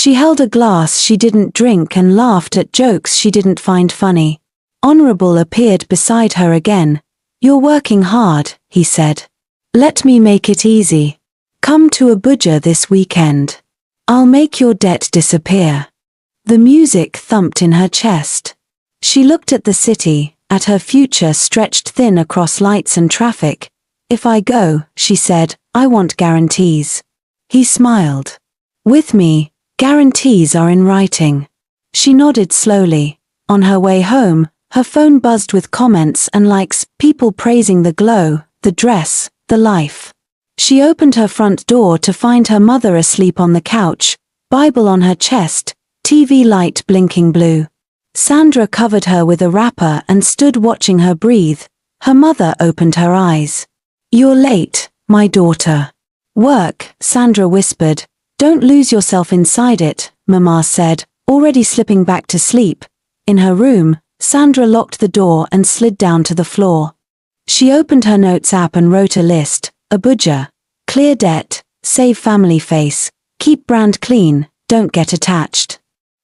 She held a glass she didn't drink and laughed at jokes she didn't find funny. Honorable appeared beside her again. "You're working hard," he said. "Let me make it easy. Come to Abuja this weekend. I'll make your debt disappear." The music thumped in her chest. She looked at the city, at her future stretched thin across lights and traffic. "If I go," she said, "I want guarantees." He smiled. "With me, guarantees are in writing." She nodded slowly. On her way home, her phone buzzed with comments and likes, people praising the glow, the dress, the life. She opened her front door to find her mother asleep on the couch, Bible on her chest, TV light blinking blue. Sandra covered her with a wrapper and stood watching her breathe. Her mother opened her eyes. "You're late, my daughter." "Work," Sandra whispered. "Don't lose yourself inside it," Mama said, already slipping back to sleep. In her room, Sandra locked the door and slid down to the floor. She opened her notes app and wrote a list. Abuja. Clear debt, save family face, keep brand clean, don't get attached.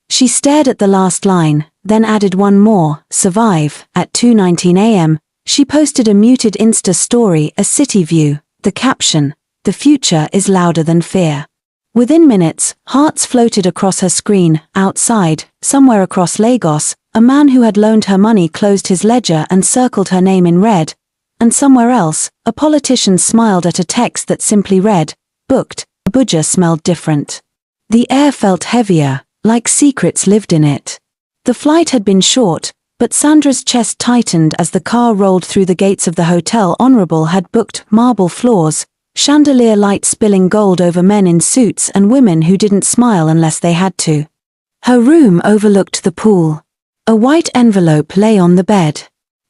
She stared at the last line, then added one more, survive. At 2:19 a.m., she posted a muted Insta story, a city view, the caption, "The future is louder than fear." Within minutes, hearts floated across her screen. Outside, somewhere across Lagos, a man who had loaned her money closed his ledger and circled her name in red. And somewhere else, a politician smiled at a text that simply read, "Booked." Abuja smelled different. The air felt heavier, like secrets lived in it. The flight had been short, but Sandra's chest tightened as the car rolled through the gates of the hotel. Honorable had booked marble floors, chandelier light spilling gold over men in suits and women who didn't smile unless they had to. Her room overlooked the pool. A white envelope lay on the bed.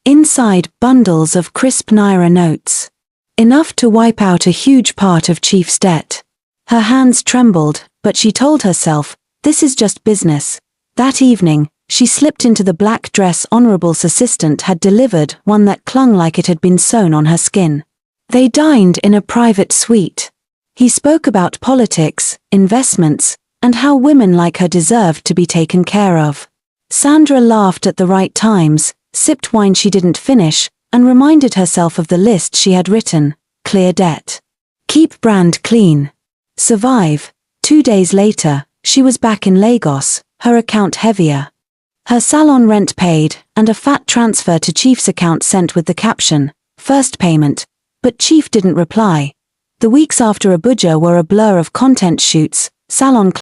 Inside, bundles of crisp Naira notes. Enough to wipe out a huge part of Chief's debt. Her hands trembled, but she told herself, this is just business. That evening, she slipped into the black dress Honorable's assistant had delivered, one that clung like it had been sewn on her skin. They dined in a private suite. He spoke about politics, investments, and how women like her deserved to be taken care of. Sandra laughed at the right times, sipped wine she didn't finish, and reminded herself of the list she had written. Clear debt. Keep brand clean. Survive. 2 days later, she was back in Lagos, her account heavier. Her salon rent paid, and a fat transfer to Chief's account sent with the caption, "First payment," but Chief didn't reply. The weeks after Abuja were a blur of content shoots, salon